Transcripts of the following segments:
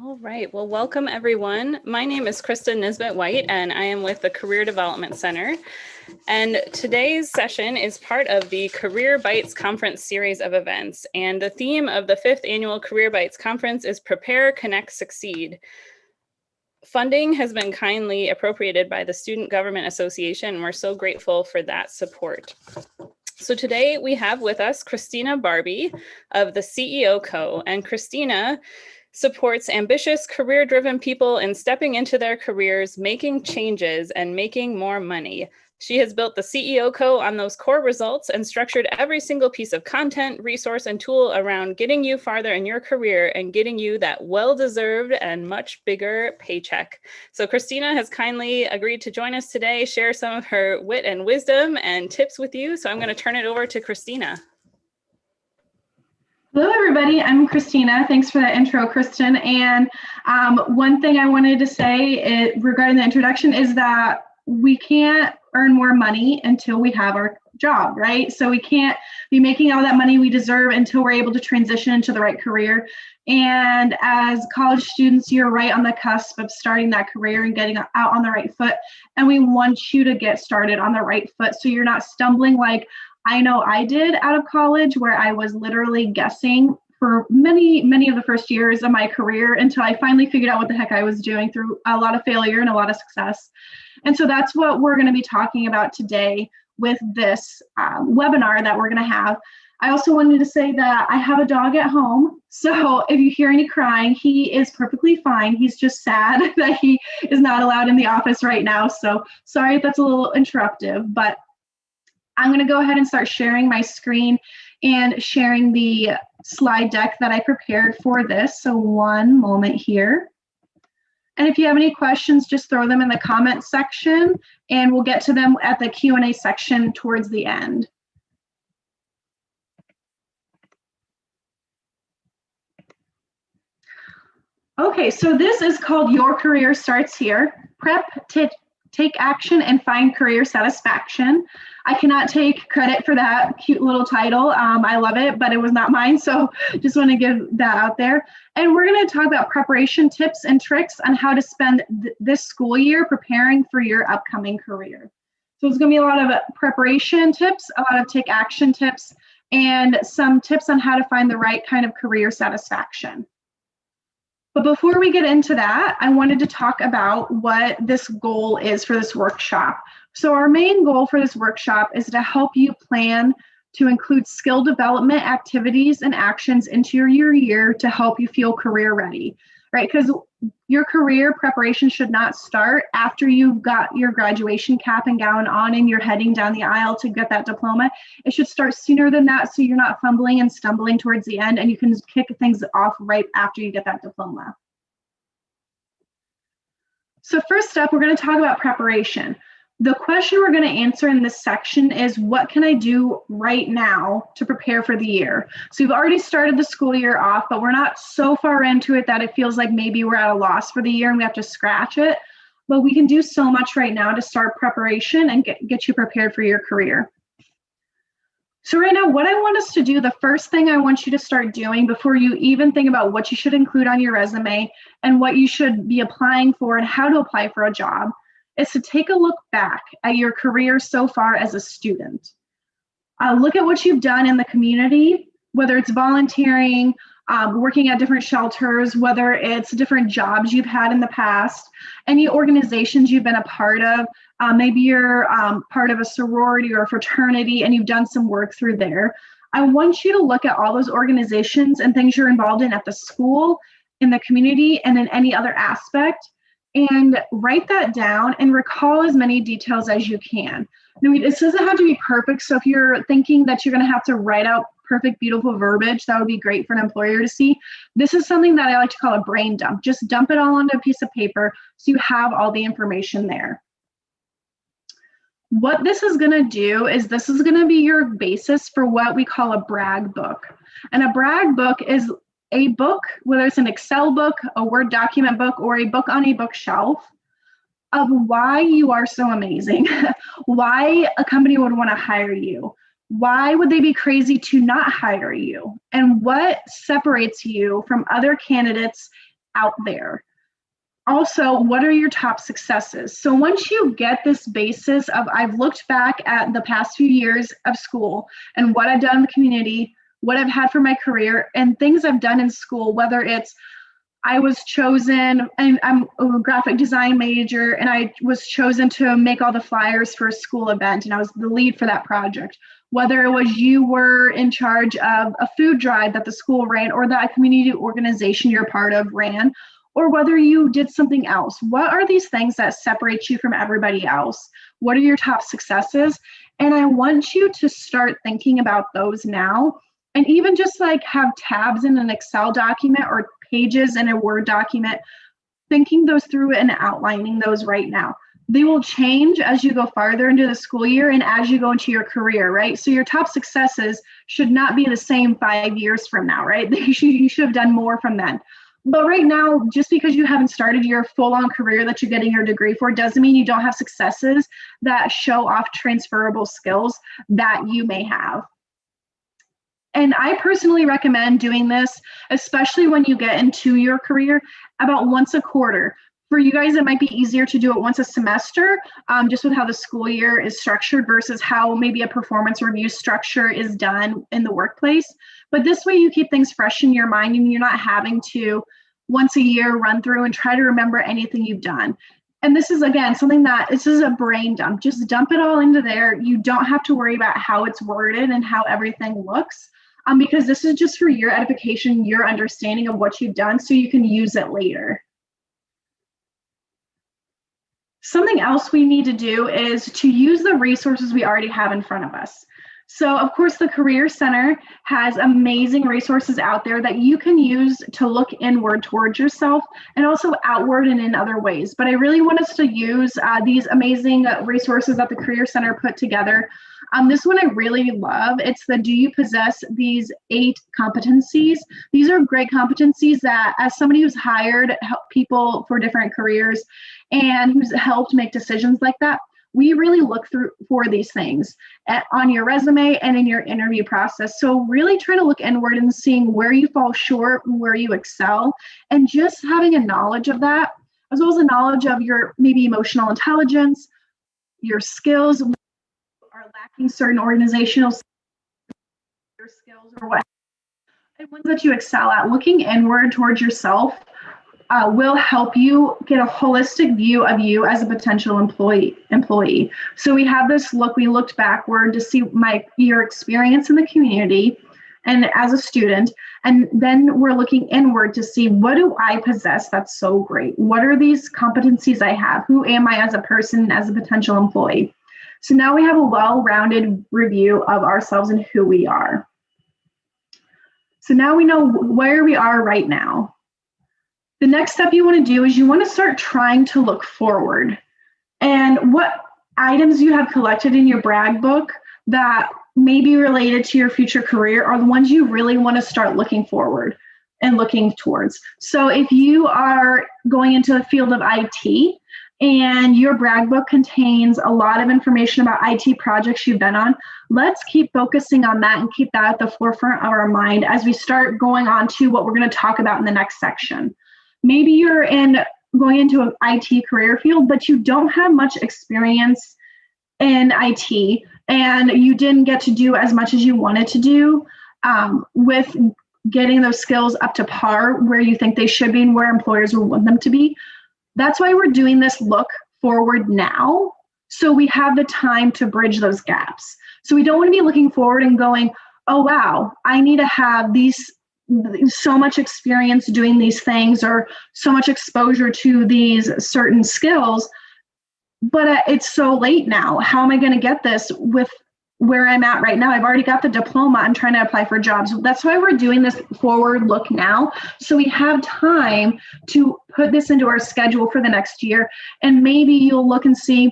All right, well, welcome everyone. My name is Krista Nisbet-White and I am with the Career Development Center. And today's session is part of the Career Bytes Conference series of events. And the theme of the 5th annual Career Bytes Conference is Prepare, Connect, Succeed. Funding has been kindly appropriated by the Student Government Association, and we're so grateful for that support. So today we have with us Kristina Barbee of the CEO Co. And Kristina supports ambitious, career-driven people in stepping into their careers, making changes, and making more money. She has built the CEO Co. on those core results and structured every single piece of content, resource, and tool around getting you farther in your career and getting you that well-deserved and much bigger paycheck. So Kristina has kindly agreed to join us today, share some of her wit and wisdom and tips with you. So I'm going to turn it over to Kristina. Hello, everybody. I'm Kristina. Thanks for that intro, Kristen. And one thing I wanted to say regarding the introduction is that we can't earn more money until we have our job, right? So we can't be making all that money we deserve until we're able to transition into the right career. And as college students, you're right on the cusp of starting that career and getting out on the right foot. And we want you to get started on the right foot so you're not stumbling like I know I did out of college, where I was literally guessing for many of the first years of my career until I finally figured out what the heck I was doing through a lot of failure and a lot of success. And so that's what we're going to be talking about today with this webinar that we're going to have. I also wanted to say that I have a dog at home. So if you hear any crying, he is perfectly fine. He's just sad that he is not allowed in the office right now. So sorry if that's a little interruptive, but I'm going to go ahead and start sharing my screen and sharing the slide deck that I prepared for this. So one moment here. And if you have any questions, just throw them in the comments section and we'll get to them at the Q&A section towards the end. Okay, so this is called Your Career Starts Here. Prep, take action, and find career satisfaction. I cannot take credit for that cute little title. I love it, but it was not mine. So just want to give that out there. And we're going to talk about preparation tips and tricks on how to spend this school year preparing for your upcoming career. So it's going to be a lot of preparation tips, a lot of take action tips, and some tips on how to find the right kind of career satisfaction. But before we get into that, I wanted to talk about what this goal is for this workshop. So our main goal for this workshop is to help you plan to include skill development activities and actions into your year to help you feel career ready, right? Because your career preparation should not start after you've got your graduation cap and gown on and you're heading down the aisle to get that diploma. It should start sooner than that so you're not fumbling and stumbling towards the end and you can kick things off right after you get that diploma. So first up, we're going to talk about preparation. The question we're going to answer in this section is, what can I do right now to prepare for the year? So we've already started the school year off, but we're not so far into it that it feels like maybe we're at a loss for the year and we have to scratch it. But we can do so much right now to start preparation and get you prepared for your career. So right now, what I want us to do, the first thing I want you to start doing before you even think about what you should include on your resume and what you should be applying for and how to apply for a job, is to take a look back at your career so far as a student. Look at what you've done in the community, whether it's volunteering, working at different shelters, whether it's different jobs you've had in the past, any organizations you've been a part of. Maybe you're part of a sorority or a fraternity and you've done some work through there. I want you to look at all those organizations and things you're involved in at the school, in the community, and in any other aspect, and write that down and recall as many details as you can. Now, this doesn't have to be perfect, so if you're thinking that you're going to have to write out perfect, beautiful verbiage, that would be great for an employer to see. This is something that I like to call a brain dump. Just dump it all onto a piece of paper so you have all the information there. What this is going to do is this is going to be your basis for what we call a brag book. And a brag book is a book, whether it's an Excel book, a Word document book, or a book on a bookshelf, of why you are so amazing, why a company would want to hire you, why would they be crazy to not hire you, and what separates you from other candidates out there. Also, what are your top successes? So once you get this basis of, I've looked back at the past few years of school and what I've done in the community, what I've had for my career, and things I've done in school, whether it's I was chosen, and I'm a graphic design major, and I was chosen to make all the flyers for a school event, and I was the lead for that project. Whether it was you were in charge of a food drive that the school ran, or that community organization you're part of ran, or whether you did something else. What are these things that separate you from everybody else? What are your top successes? And I want you to start thinking about those now, and even just like have tabs in an Excel document or pages in a Word document, thinking those through and outlining those right now. They will change as you go farther into the school year and as you go into your career, right? So your top successes should not be the same 5 years from now, right? You should have done more from then. But right now, just because you haven't started your full-on career that you're getting your degree for doesn't mean you don't have successes that show off transferable skills that you may have. And I personally recommend doing this, especially when you get into your career, about once a quarter. For you guys, it might be easier to do it once a semester, just with how the school year is structured versus how maybe a performance review structure is done in the workplace. But this way you keep things fresh in your mind and you're not having to once a year run through and try to remember anything you've done. And this is, again, something that this is a brain dump. Just dump it all into there. You don't have to worry about how it's worded and how everything looks. Because this is just for your edification, your understanding of what you've done, so you can use it later. Something else we need to do is to use the resources we already have in front of us. So of course, the Career Center has amazing resources out there that you can use to look inward towards yourself and also outward and in other ways. But I really want us to use these amazing resources that the Career Center put together. This one I really love. It's the Do You Possess These 8 Competencies? These are great competencies that, as somebody who's hired help people for different careers and who's helped make decisions like that, we really look for these things on your resume and in your interview process. So really try to look inward and seeing where you fall short, where you excel, and just having a knowledge of that, as well as a knowledge of your maybe emotional intelligence, your skills, are lacking certain organizational skills or what, and ones that you excel at. Looking inward towards yourself will help you get a holistic view of you as a potential employee. So we have this look, we looked backward to see your experience in the community and as a student, and then we're looking inward to see, what do I possess that's so great? What are these competencies I have? Who am I as a person, as a potential employee? So now we have a well-rounded review of ourselves and who we are. So now we know where we are right now. The next step you want to do is you want to start trying to look forward. And what items you have collected in your brag book that may be related to your future career are the ones you really want to start looking forward and looking towards. So if you are going into the field of IT and your brag book contains a lot of information about IT projects you've been on, let's keep focusing on that and keep that at the forefront of our mind as we start going on to what we're going to talk about in the next section. Maybe you're going into an IT career field, but you don't have much experience in IT and you didn't get to do as much as you wanted to do with getting those skills up to par where you think they should be and where employers will want them to be. That's why we're doing this look forward now, so we have the time to bridge those gaps. So we don't want to be looking forward and going, oh, wow, I need to have so much experience doing these things or so much exposure to these certain skills, but it's so late now. How am I going to get this with where I'm at right now? I've already got the diploma. I'm trying to apply for jobs. That's why we're doing this forward look now. So we have time to put this into our schedule for the next year. And maybe you'll look and see,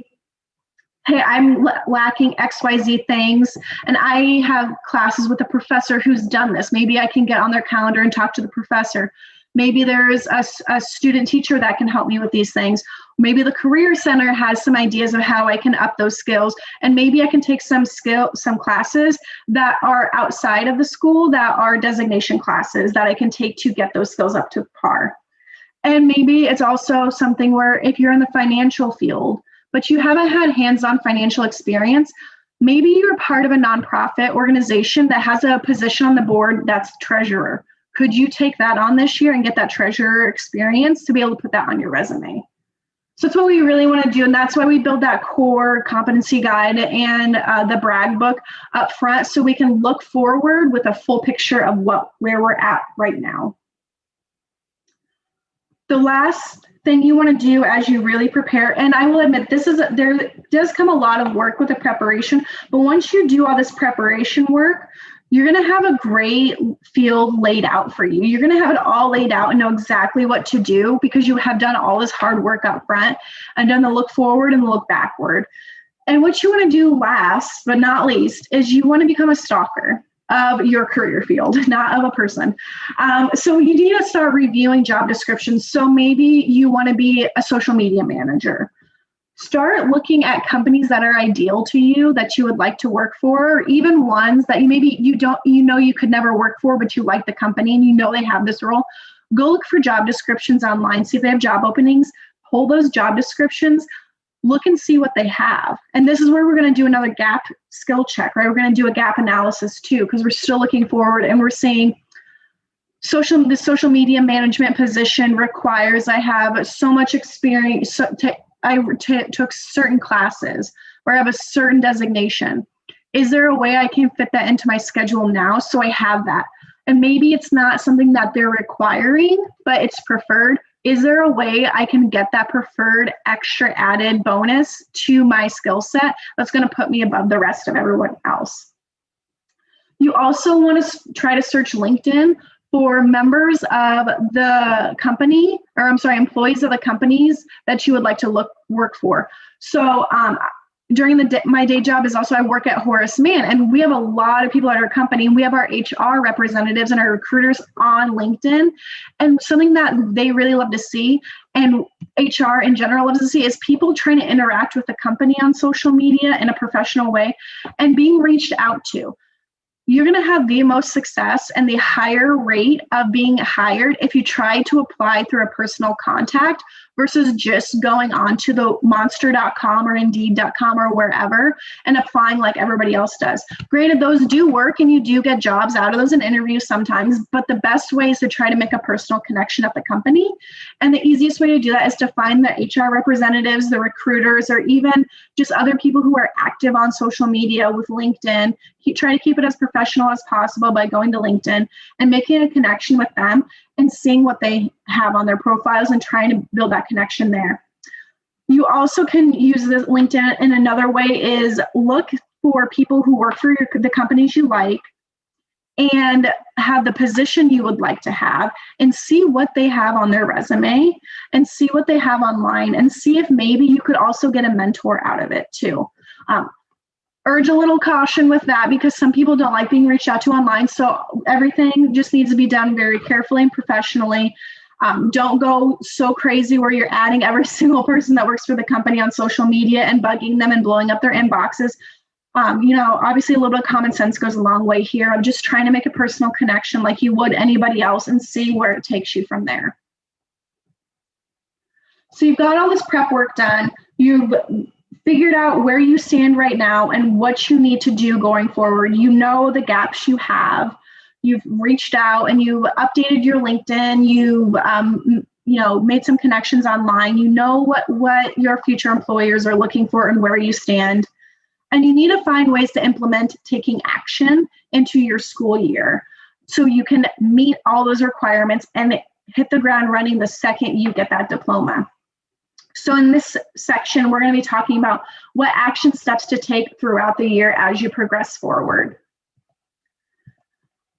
hey, I'm lacking XYZ things, and I have classes with a professor who's done this. Maybe I can get on their calendar and talk to the professor. Maybe there's a student teacher that can help me with these things. Maybe the Career Center has some ideas of how I can up those skills, and maybe I can take some classes that are outside of the school that are designation classes that I can take to get those skills up to par. And maybe it's also something where if you're in the financial field, but you haven't had hands-on financial experience, maybe you're part of a nonprofit organization that has a position on the board that's treasurer. Could you take that on this year and get that treasurer experience to be able to put that on your resume? So that's what we really want to do. And that's why we build that core competency guide and the brag book up front, so we can look forward with a full picture of where we're at right now. The last thing you want to do as you really prepare, and I will admit there does come a lot of work with the preparation, but once you do all this preparation work, you're going to have a great field laid out for you. You're going to have it all laid out and know exactly what to do because you have done all this hard work up front and done the look forward and the look backward. And what you want to do last but not least is you want to become a stalker of your career field, not of a person. So you need to start reviewing job descriptions. So maybe you want to be a social media manager. Start looking at companies that are ideal to you that you would like to work for, or even ones that you could never work for, but you like the company and you know they have this role. Go look for job descriptions online, see if they have job openings, pull those job descriptions, look and see what they have. And this is where we're going to do another gap skill check, right? We're going to do a gap analysis too, because we're still looking forward and we're seeing the social media management position requires I have so much experience. I took certain classes or I have a certain designation. Is there a way I can fit that into my schedule now so I have that? And maybe it's not something that they're requiring, but it's preferred. Is there a way I can get that preferred extra added bonus to my skill set that's going to put me above the rest of everyone else? You also want to try to search LinkedIn for members of the company, employees of the companies that you would like to work for. So during my day job is also I work at Horace Mann, and we have a lot of people at our company. We have our HR representatives and our recruiters on LinkedIn, and something that they really love to see, and HR in general loves to see, is people trying to interact with the company on social media in a professional way and being reached out to. You're going to have the most success and the higher rate of being hired if you try to apply through a personal contact versus just going on to the monster.com or indeed.com or wherever and applying like everybody else does. Granted, those do work and you do get jobs out of those in interviews sometimes, but the best way is to try to make a personal connection at the company. And the easiest way to do that is to find the HR representatives, the recruiters, or even just other people who are active on social media with LinkedIn. Try to keep it as professional as possible by going to LinkedIn and making a connection with them and seeing what they have on their profiles and trying to build that connection there. You also can use this LinkedIn in another way is look for people who work for the companies you like and have the position you would like to have and see what they have on their resume and see what they have online and see if maybe you could also get a mentor out of it too. Urge a little caution with that because some people don't like being reached out to online. So everything just needs to be done very carefully and professionally. Don't go so crazy where you're adding every single person that works for the company on social media and bugging them and blowing up their inboxes. Obviously a little bit of common sense goes a long way here. I'm just trying to make a personal connection like you would anybody else and see where it takes you from there. So you've got all this prep work done. You've figured out where you stand right now and what you need to do going forward. You know the gaps you have. You've reached out and you've updated your LinkedIn. You've made some connections online. You know what your future employers are looking for and where you stand. And you need to find ways to implement taking action into your school year so you can meet all those requirements and hit the ground running the second you get that diploma. So in this section, we're going to be talking about what action steps to take throughout the year as you progress forward.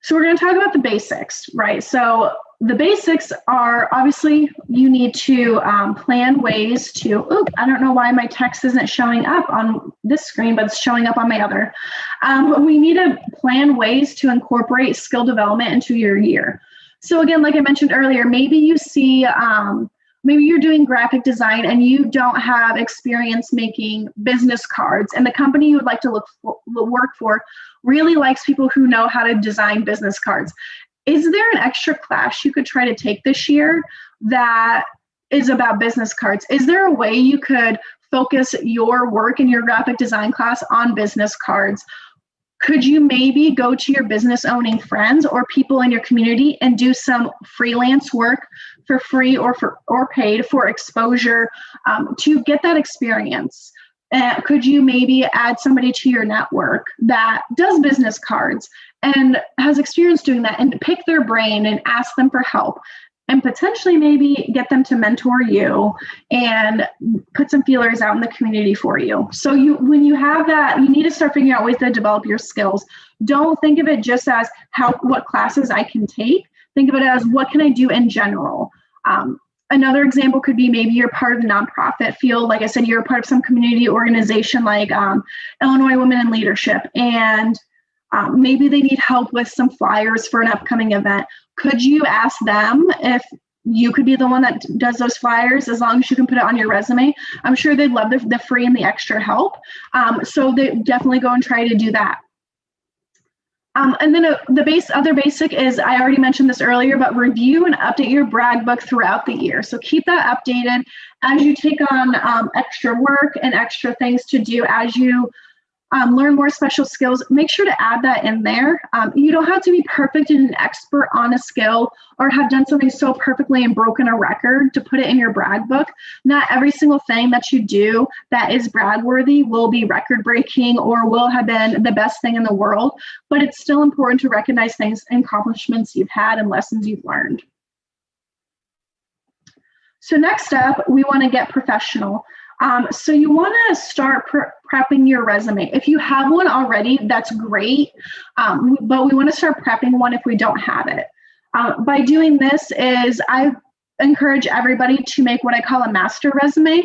So we're going to talk about the basics, right? So the basics are obviously you need to plan ways to, I don't know why my text isn't showing up on this screen, but it's showing up on my other. We need to plan ways to incorporate skill development into your year. So again, like I mentioned earlier, maybe you see, maybe you're doing graphic design and you don't have experience making business cards, and the company you would like to work for really likes people who know how to design business cards. is there an extra class you could try to take this year that is about business cards? Is there a way you could focus your work in your graphic design class on business cards? Could you maybe go to your business owning friends or people in your community and do some freelance work for free or paid for exposure to get that experience? Could you maybe add somebody to your network that does business cards and has experience doing that, and pick their brain and ask them for help, and potentially maybe get them to mentor you and put some feelers out in the community for you? So when you have that, you need to start figuring out ways to develop your skills. Don't think of it just as what classes I can take. Think of it as what can I do in general. Another example could be maybe you're part of the nonprofit field. Like I said, you're a part of some community organization like Illinois Women in Leadership, and maybe they need help with some flyers for an upcoming event. Could you ask them if you could be the one that does those flyers, as long as you can put it on your resume? I'm sure they'd love the free and the extra help. So they definitely go and try to do that. And then other basic is, I already mentioned this earlier, but review and update your brag book throughout the year. So keep that updated as you take on extra work and extra things to do as you learn more special skills. Make sure to add that in there. You don't have to be perfect and an expert on a skill or have done something so perfectly and broken a record to put it in your brag book. Not every single thing that you do that is brag worthy will be record breaking or will have been the best thing in the world, but it's still important to recognize things and accomplishments you've had and lessons you've learned. So next up, we want to get professional. So you want to start prepping your resume. If you have one already, that's great, but we want to start prepping one if we don't have it. By doing this I encourage everybody to make what I call a master resume,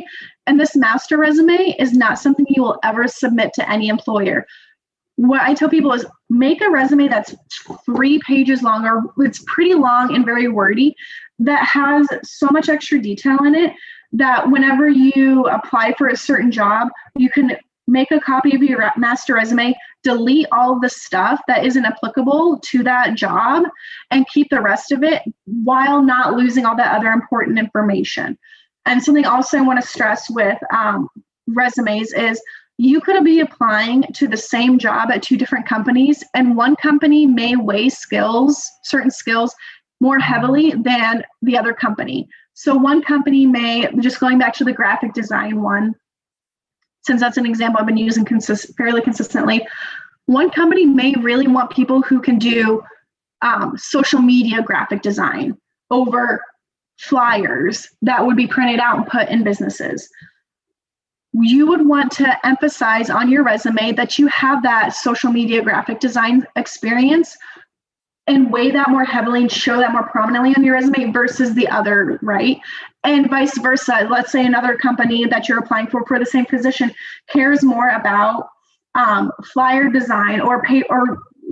and this master resume is not something you will ever submit to any employer. What I tell people is make a resume that's 3 pages long, or it's pretty long and very wordy, that has so much extra detail in it that whenever you apply for a certain job, you can make a copy of your master resume, delete all the stuff that isn't applicable to that job, and keep the rest of it while not losing all that other important information. And something also I want to stress with resumes is you could be applying to the same job at 2 different companies, and one company may weigh certain skills more heavily than the other company. So one company may, just going back to the graphic design one, since that's an example I've been using fairly consistently, one company may really want people who can do social media graphic design over flyers that would be printed out and put in businesses. You would want to emphasize on your resume that you have that social media graphic design experience and weigh that more heavily and show that more prominently on your resume versus the other, right? And vice versa. Let's say another company that you're applying for the same position cares more about flyer design or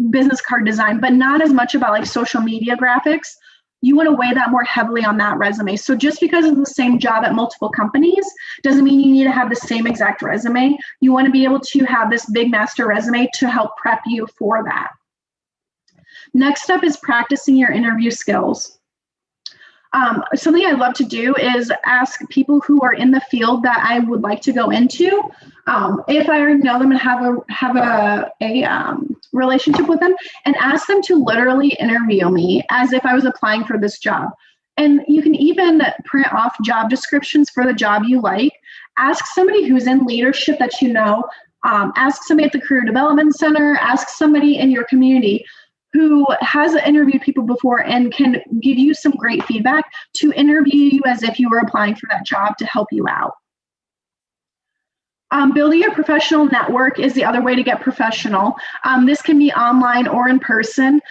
business card design, but not as much about like social media graphics. You want to weigh that more heavily on that resume. So just because it's the same job at multiple companies doesn't mean you need to have the same exact resume. You want to be able to have this big master resume to help prep you for that. Next up is practicing your interview skills. Something I love to do is ask people who are in the field that I would like to go into. If I already know them and have a relationship with them, and ask them to literally interview me as if I was applying for this job. And you can even print off job descriptions for the job you like. Ask somebody who's in leadership that you know. Ask somebody at the Career Development Center. Ask somebody in your community who has interviewed people before and can give you some great feedback to interview you as if you were applying for that job to help you out. Building a professional network is the other way to get professional. This can be online or in person.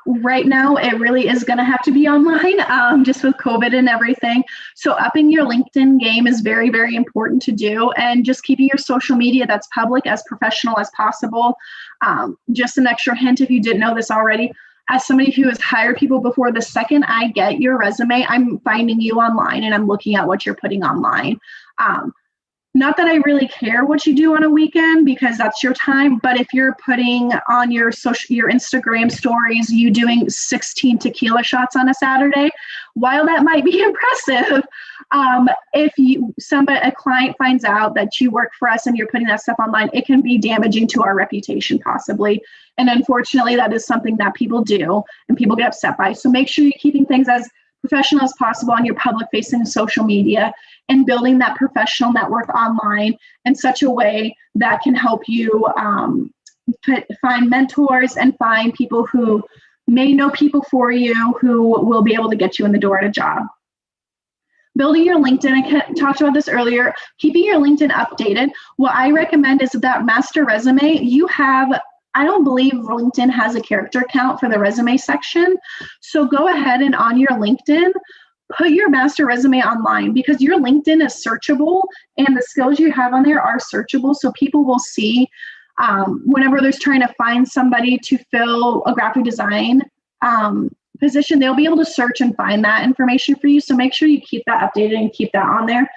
Right now, it really is going to have to be online just with COVID and everything. So upping your LinkedIn game is very, very important to do, and just keeping your social media that's public as professional as possible. Just an extra hint if you didn't know this already. As somebody who has hired people before, the second I get your resume, I'm finding you online and I'm looking at what you're putting online. Not that I really care what you do on a weekend because that's your time, but if you're putting on your Instagram stories, you doing 16 tequila shots on a Saturday, while that might be impressive, if a client finds out that you work for us and you're putting that stuff online, it can be damaging to our reputation possibly. And unfortunately, that is something that people do and people get upset by. So make sure you're keeping things as professional as possible on your public facing social media and building that professional network online in such a way that can help you find mentors and find people who may know people for you who will be able to get you in the door at a job. Building your LinkedIn, I talked about this earlier, keeping your LinkedIn updated. What I recommend is that master resume, I don't believe LinkedIn has a character count for the resume section. So go ahead and on your LinkedIn, put your master resume online because your LinkedIn is searchable and the skills you have on there are searchable. So people will see whenever they're trying to find somebody to fill a graphic design position, they'll be able to search and find that information for you. So make sure you keep that updated and keep that on there.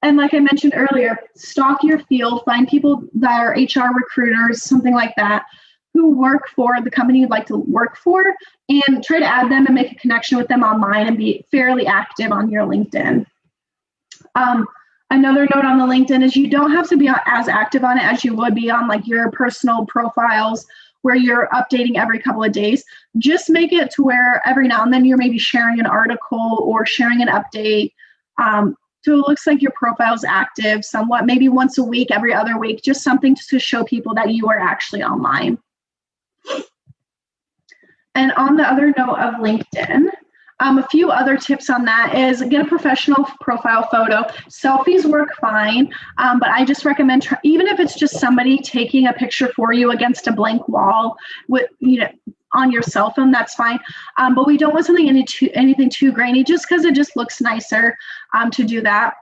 And like I mentioned earlier, stalk your field, find people that are HR recruiters, something like that, who work for the company you'd like to work for, and try to add them and make a connection with them online and be fairly active on your LinkedIn. Another note on the LinkedIn is you don't have to be as active on it as you would be on like your personal profiles where you're updating every couple of days. Just make it to where every now and then you're maybe sharing an article or sharing an update. So it looks like your profile's active somewhat, maybe once a week, every other week, just something to show people that you are actually online. And on the other note of LinkedIn, a few other tips on that is get a professional profile photo. Selfies work fine, but I just recommend, even if it's just somebody taking a picture for you against a blank wall with, on your cell phone, that's fine. But we don't want something anything too grainy, just because it just looks nicer to do that.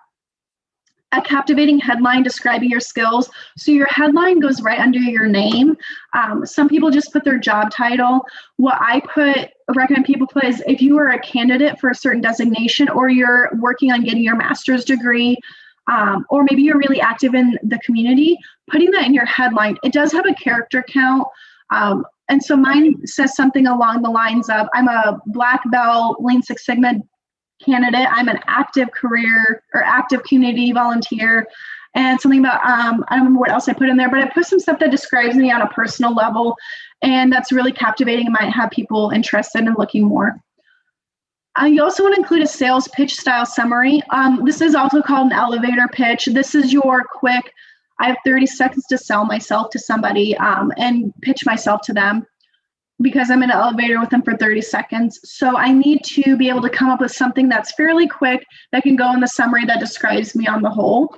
A captivating headline describing your skills. So your headline goes right under your name. Some people just put their job title. What I recommend people put is if you are a candidate for a certain designation or you're working on getting your master's degree, or maybe you're really active in the community, putting that in your headline. It does have a character count. And so mine says something along the lines of, I'm a black belt Lean Six Sigma candidate, I'm an active community volunteer, and something about, I don't remember what else I put in there, but I put some stuff that describes me on a personal level, and that's really captivating and might have people interested in looking more. You also want to include a sales pitch style summary. This is also called an elevator pitch. This is your quick, I have 30 seconds to sell myself to somebody and pitch myself to them, because I'm in an elevator with them for 30 seconds. So I need to be able to come up with something that's fairly quick that can go in the summary that describes me on the whole.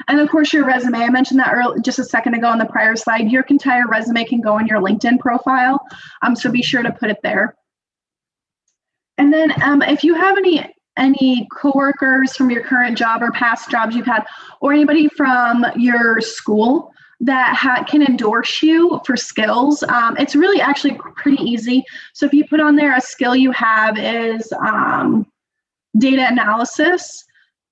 And of course, your resume, I mentioned that just a second ago on the prior slide, your entire resume can go in your LinkedIn profile. So be sure to put it there. And then if you have any coworkers from your current job or past jobs you've had, or anybody from your school that can endorse you for skills, it's really actually pretty easy. So if you put on there a skill you have is data analysis,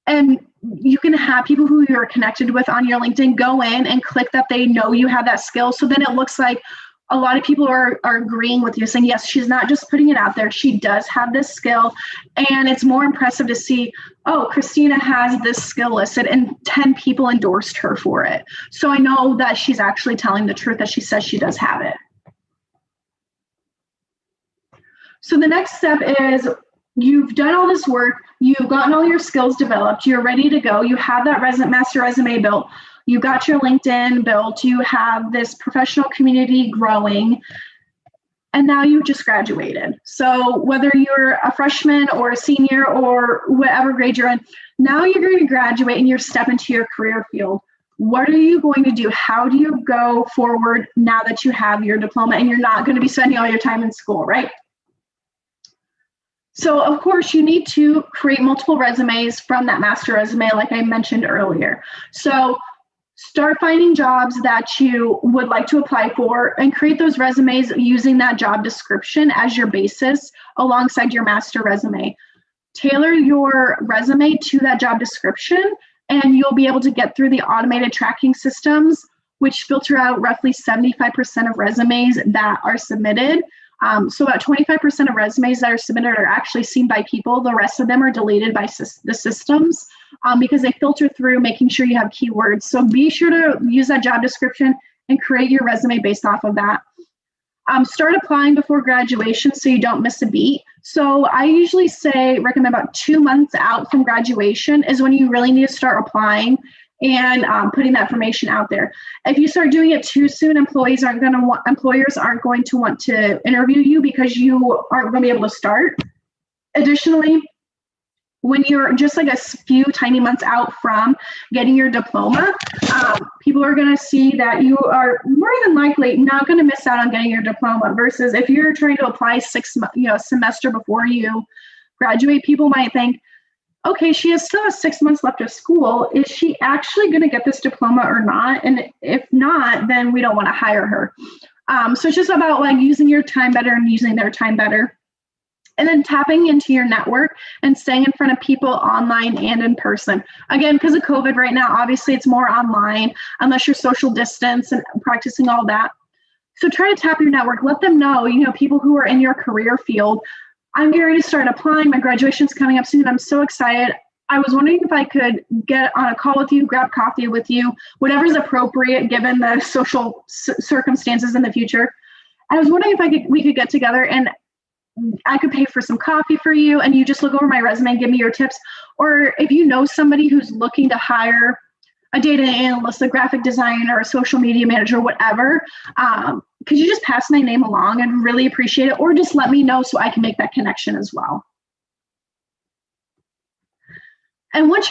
and you can have people who you're connected with on your LinkedIn go in and click that they know you have that skill. So then it looks like a lot of people are agreeing with you, saying, yes, she's not just putting it out there. She does have this skill. And it's more impressive to see, oh, Kristina has this skill listed and 10 people endorsed her for it. So I know that she's actually telling the truth that she says she does have it. So the next step is you've done all this work. You've gotten all your skills developed. You're ready to go. You have that master resume built. You got your LinkedIn built, you have this professional community growing, and now you just graduated. So whether you're a freshman or a senior or whatever grade you're in, now you're going to graduate and you're step into your career field. What are you going to do? How do you go forward now that you have your diploma and you're not going to be spending all your time in school, right? So of course you need to create multiple resumes from that master resume like I mentioned earlier. So start finding jobs that you would like to apply for and create those resumes using that job description as your basis alongside your master resume. Tailor your resume to that job description and you'll be able to get through the automated tracking systems, which filter out roughly 75% of resumes that are submitted. So about 25% of resumes that are submitted are actually seen by people. The rest of them are deleted by the systems because they filter through making sure you have keywords. So be sure to use that job description and create your resume based off of that. Start applying before graduation so you don't miss a beat. So I usually recommend about 2 months out from graduation is when you really need to start applying and putting that information out there. If you start doing it too soon, employers aren't going to want to interview you because you aren't going to be able to start. Additionally, when you're just like a few tiny months out from getting your diploma, people are going to see that you are more than likely not going to miss out on getting your diploma versus if you're trying to apply a semester before you graduate, people might think, okay, she still has 6 months left of school. Is she actually going to get this diploma or not? And if not, then we don't want to hire her. So it's just about like using your time better and using their time better. And then tapping into your network and staying in front of people online and in person. Again, because of COVID right now, obviously it's more online unless you're social distance and practicing all that. So try to tap your network. Let them know, people who are in your career field. I'm getting ready to start applying. My graduation's coming up soon. I'm so excited. I was wondering if I could get on a call with you, grab coffee with you, whatever's appropriate given the social circumstances in the future. I was wondering if we could get together and I could pay for some coffee for you and you just look over my resume and give me your tips. Or if you know somebody who's looking to hire a data analyst, a graphic designer, a social media manager, whatever, could you just pass my name along? I'd really appreciate it. Or just let me know so I can make that connection as well. And once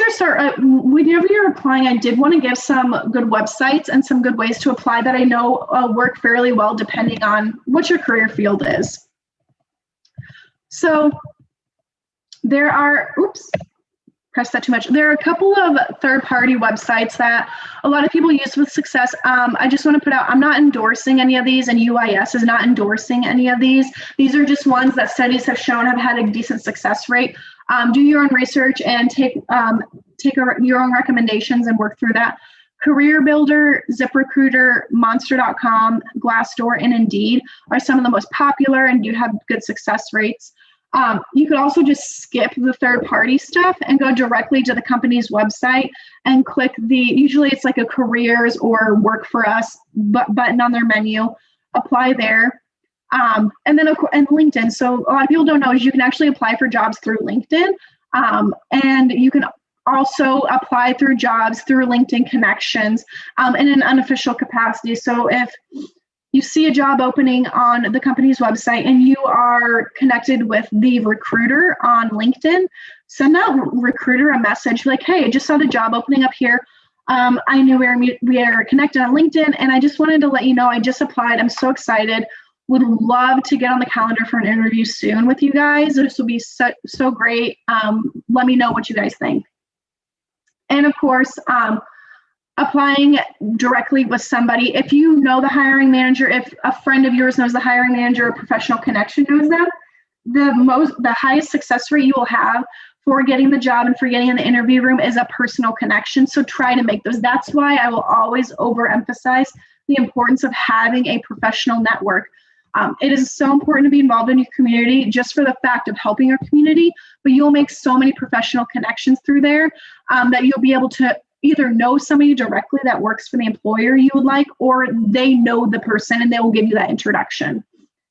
whenever you're applying, I did want to give some good websites and some good ways to apply that I know work fairly well depending on what your career field is. So there are, pressed that too much. There are a couple of third-party websites that a lot of people use with success. I just want to put out, I'm not endorsing any of these, and UIS is not endorsing any of these. These are just ones that studies have shown have had a decent success rate. Do your own research and take your own recommendations and work through that. Career Builder, ZipRecruiter, Monster.com, Glassdoor, and Indeed are some of the most popular and do have good success rates. You could also just skip the third-party stuff and go directly to the company's website and click usually it's like a careers or work for us button on their menu, apply there. And then and LinkedIn. So a lot of people don't know is you can actually apply for jobs through LinkedIn. And you can also apply through jobs through LinkedIn connections in an unofficial capacity. So if you see a job opening on the company's website and you are connected with the recruiter on LinkedIn, send that recruiter a message like, hey, I just saw the job opening up here. I knew we are connected on LinkedIn and I just wanted to let you know I just applied. I'm so excited. Would love to get on the calendar for an interview soon with you guys. This will be so great. Let me know what you guys think. And of course, applying directly with somebody. If you know the hiring manager, if a friend of yours knows the hiring manager, a professional connection knows them, the highest success rate you will have for getting the job and for getting in the interview room is a personal connection. So try to make those. That's why I will always overemphasize the importance of having a professional network. It is so important to be involved in your community just for the fact of helping your community, but you'll make so many professional connections through there that you'll be able to either know somebody directly that works for the employer you would like, or they know the person and they will give you that introduction.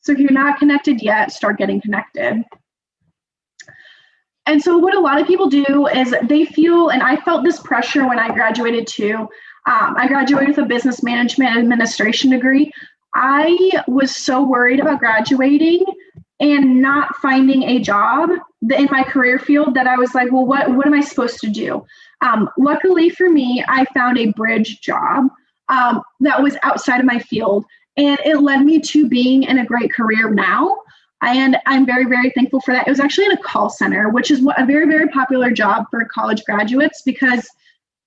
So if you're not connected yet, start getting connected. And so what a lot of people do is they feel, and I felt this pressure when I graduated too. I graduated with a business management administration degree. I was so worried about graduating and not finding a job in my career field that I was like, well, what am I supposed to do? Luckily for me, I found a bridge job that was outside of my field, and it led me to being in a great career now. And I'm very, very thankful for that. It was actually in a call center, which is a very, very popular job for college graduates because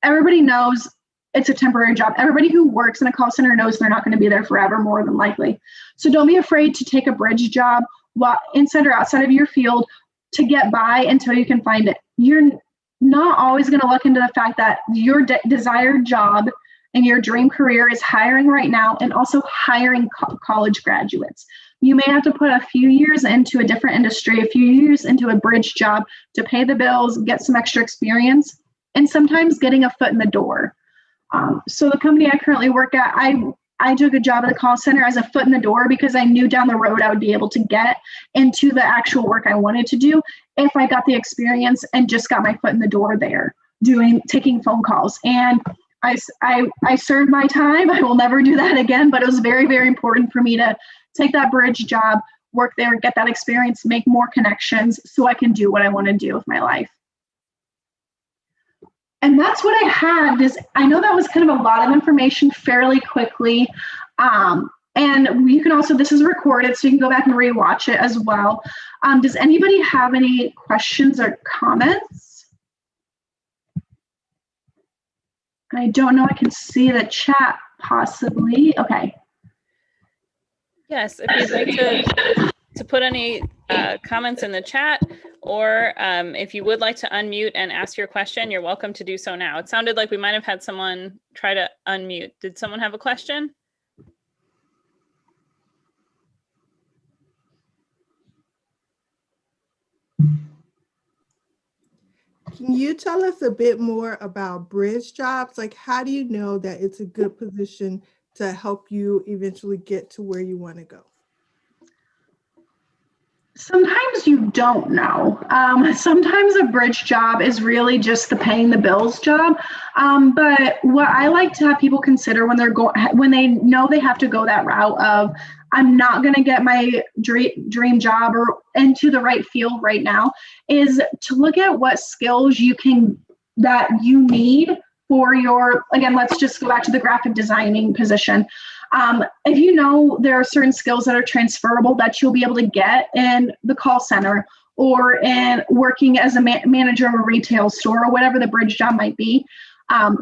everybody knows it's a temporary job. Everybody who works in a call center knows they're not going to be there forever, more than likely. So don't be afraid to take a bridge job inside or outside of your field to get by until you can find it. not always going to look into the fact that your desired job and your dream career is hiring right now and also hiring college graduates. You may have to put a few years into a different industry, a few years into a bridge job to pay the bills, get some extra experience, and sometimes getting a foot in the door. So the company I currently work at, I took a job at the call center as a foot in the door because I knew down the road I would be able to get into the actual work I wanted to do if I got the experience and just got my foot in the door there, taking phone calls. And I served my time. I will never do that again, but it was very, very important for me to take that bridge job, work there, get that experience, make more connections so I can do what I want to do with my life. And that's what I had. I know that was kind of a lot of information fairly quickly. And you can also, this is recorded, so you can go back and rewatch it as well. Does anybody have any questions or comments? I don't know, I can see the chat possibly. Okay. Yes, if you'd like to put any comments in the chat, or if you would like to unmute and ask your question, you're welcome to do so now. It sounded like we might have had someone try to unmute. Did someone have a question? Can you tell us a bit more about bridge jobs? Like, how do you know that it's a good position to help you eventually get to where you want to go? Sometimes you don't know. Sometimes a bridge job is really just the paying the bills job. But what I like to have people consider when they know they have to go that route of, I'm not going to get my dream job or into the right field right now, is to look at what skills that you need for again, let's just go back to the graphic designing position. If you know there are certain skills that are transferable that you'll be able to get in the call center or in working as a manager of a retail store or whatever the bridge job might be,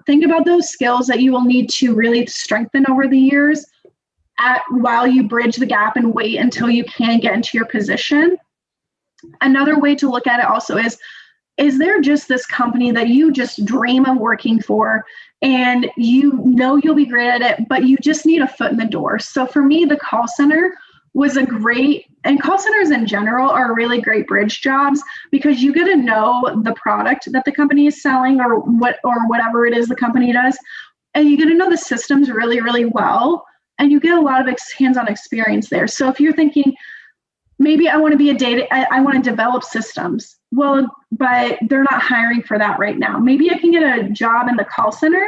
think about those skills that you will need to really strengthen over the years while you bridge the gap and wait until you can get into your position. Another way to look at it also is there just this company that you just dream of working for and you know you'll be great at it, but you just need a foot in the door? So for me, the call center was and call centers in general are really great bridge jobs because you get to know the product that the company is selling or whatever it is the company does. And you get to know the systems really, really well. And you get a lot of hands-on experience there. So if you're thinking, maybe I want to I want to develop systems. Well, but they're not hiring for that right now. Maybe I can get a job in the call center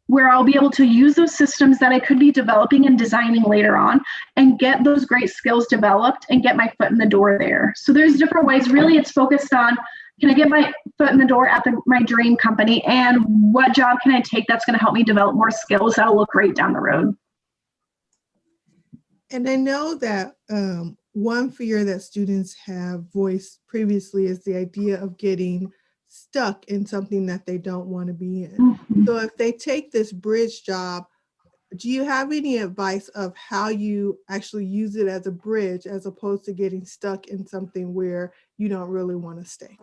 where I'll be able to use those systems that I could be developing and designing later on and get those great skills developed and get my foot in the door there. So there's different ways. Really, it's focused on, can I get my foot in the door at my dream company, and what job can I take that's going to help me develop more skills that'll look great down the road? And I know that one fear that students have voiced previously is the idea of getting stuck in something that they don't want to be in. Mm-hmm. So if they take this bridge job, do you have any advice of how you actually use it as a bridge as opposed to getting stuck in something where you don't really want to stay?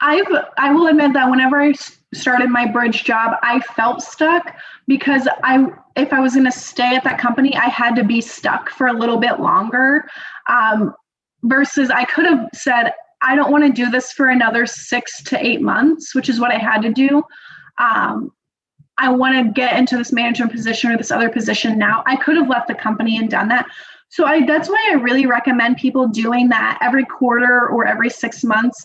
I will admit that whenever I started my bridge job, I felt stuck because if I was going to stay at that company, I had to be stuck for a little bit longer, versus I could have said, I don't want to do this for another 6 to 8 months, which is what I had to do. I want to get into this management position or this other position now. I could have left the company and done that. So that's why I really recommend people doing that every quarter or every 6 months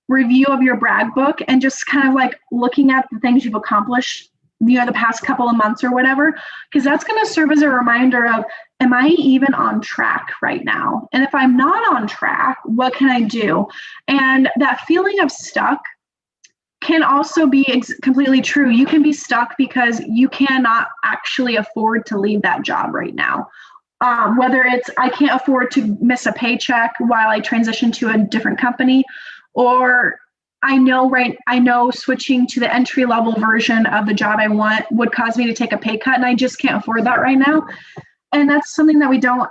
review of your brag book and just kind of like looking at the things you've accomplished, the past couple of months or whatever, because that's going to serve as a reminder of, am I even on track right now? And if I'm not on track, what can I do? And that feeling of stuck can also be completely true. You can be stuck because you cannot actually afford to leave that job right now. Whether it's, I can't afford to miss a paycheck while I transition to a different company, or I know switching to the entry level version of the job I want would cause me to take a pay cut, and I just can't afford that right now. And that's something that we don't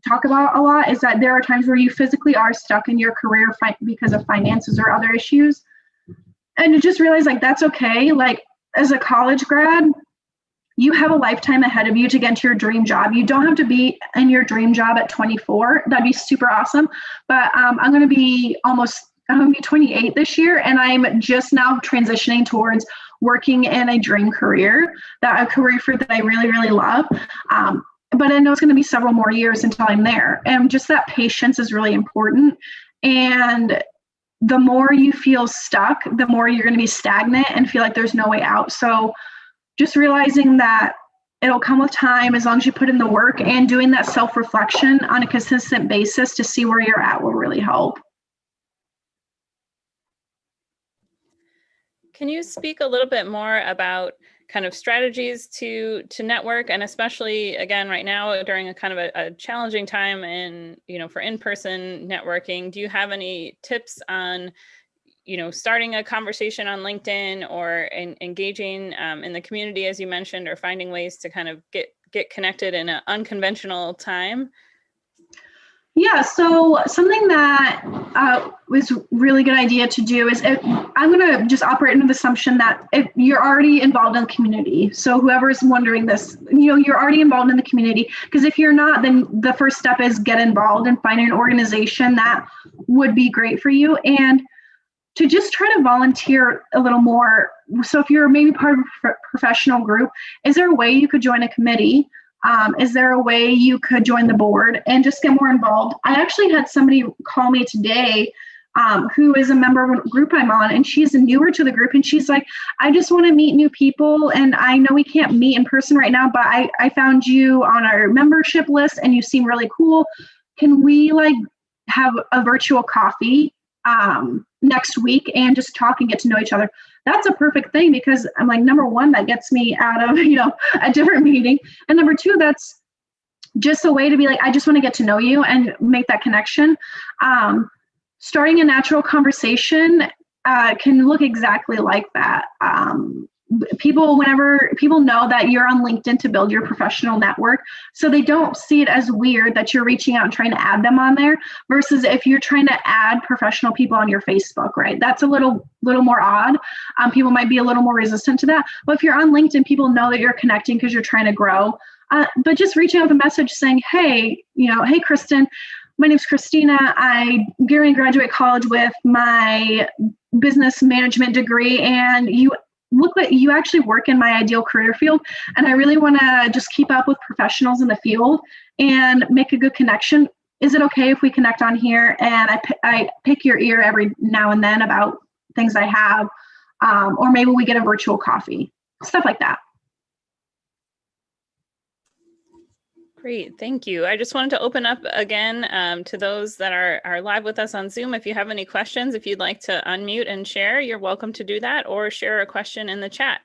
talk about a lot is that there are times where you physically are stuck in your career because of finances or other issues. And to just realize like, that's okay. Like as a college grad, you have a lifetime ahead of you to get into your dream job. You don't have to be in your dream job at 24. That'd be super awesome. But I'm going to be 28 this year, and I'm just now transitioning towards working in a dream career, that I really, really love. But I know it's going to be several more years until I'm there. And just that patience is really important. And the more you feel stuck, the more you're going to be stagnant and feel like there's no way out. So just realizing that it'll come with time as long as you put in the work, and doing that self-reflection on a consistent basis to see where you're at will really help. Can you speak a little bit more about kind of strategies to network, and especially again right now during a kind of a challenging time in, for in-person networking? Do you have any tips on starting a conversation on LinkedIn, or engaging in the community, as you mentioned, or finding ways to kind of get connected in an unconventional time? Yeah, so something that was a really good idea to do is, I'm going to just operate under the assumption that if you're already involved in the community. So whoever is wondering this, you're already involved in the community, because if you're not, then the first step is get involved and find an organization that would be great for you, and to just try to volunteer a little more. So if you're maybe part of a professional group, is there a way you could join a committee? Is there a way you could join the board and just get more involved? I actually had somebody call me today who is a member of a group I'm on, and she's newer to the group, and she's like, I just want to meet new people, and I know we can't meet in person right now, but I found you on our membership list and you seem really cool. Can we like have a virtual coffee next week and just talk and get to know each other? That's a perfect thing, because I'm like, number one, that gets me out of, a different meeting. And number two, that's just a way to be like, I just want to get to know you and make that connection. Starting a natural conversation can look exactly like that. Whenever people know that you're on LinkedIn to build your professional network, so they don't see it as weird that you're reaching out and trying to add them on there, versus if you're trying to add professional people on your Facebook, right? That's a little more odd. People might be a little more resistant to that. But if you're on LinkedIn, people know that you're connecting because you're trying to grow. But just reaching out with a message saying, hey, hey, Kristen, my name's Kristina. I'm going to graduate college with my business management degree, and you look like you actually work in my ideal career field, and I really want to just keep up with professionals in the field and make a good connection. Is it okay if we connect on here and I pick your ear every now and then about things I have, or maybe we get a virtual coffee, stuff like that. Great, thank you. I just wanted to open up again to those that are live with us on Zoom. If you have any questions, if you'd like to unmute and share, you're welcome to do that, or share a question in the chat.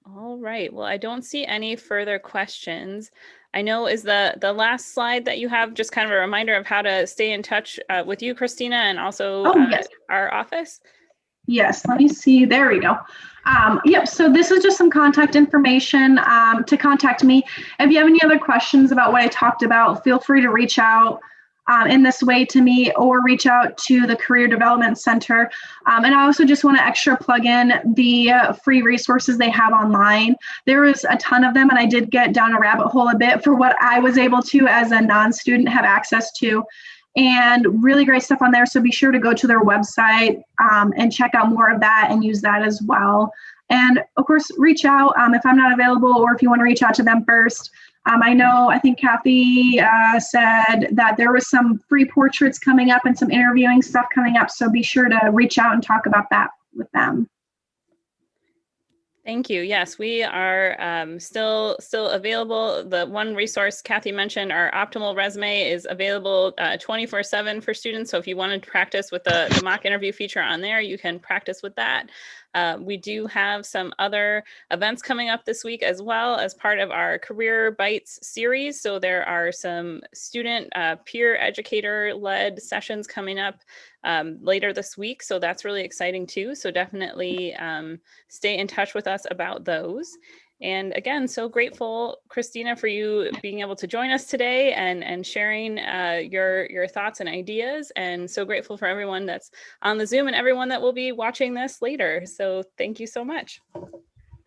All right, well, I don't see any further questions. I know, is the last slide that you have just kind of a reminder of how to stay in touch with you, Kristina, and also Yes. our office? Yes, let me see. There we go. Yep, so this is just some contact information to contact me. If you have any other questions about what I talked about, feel free to reach out in this way to me, or reach out to the Career Development Center. And I also just want to extra plug in the free resources they have online. There is a ton of them, and I did get down a rabbit hole a bit for what I was able to, as a non-student, have access to. And really great stuff on there. So be sure to go to their website and check out more of that and use that as well. And of course, reach out if I'm not available, or if you want to reach out to them first. I think Kathy said that there was some free portraits coming up and some interviewing stuff coming up. So be sure to reach out and talk about that with them. Thank you. Yes, we are still available. The one resource Kathy mentioned, our optimal resume, is available 24/7 for students. So if you wanted to practice with the mock interview feature on there, you can practice with that. We do have some other events coming up this week as well as part of our Career Bytes series. So there are some student peer educator-led sessions coming up later this week. So that's really exciting too. So definitely stay in touch with us about those. And again, so grateful, Kristina, for you being able to join us today and sharing your thoughts and ideas. And so grateful for everyone that's on the Zoom and everyone that will be watching this later. So thank you so much.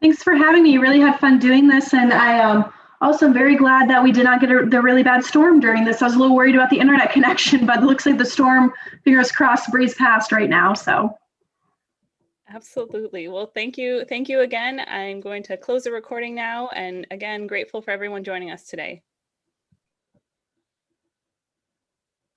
Thanks for having me. You really had fun doing this. And I also am very glad that we did not get the really bad storm during this. I was a little worried about the internet connection, but it looks like the storm, fingers crossed, breezed past right now. So. Absolutely. Well, thank you. Thank you again. I'm going to close the recording now. And again, grateful for everyone joining us today.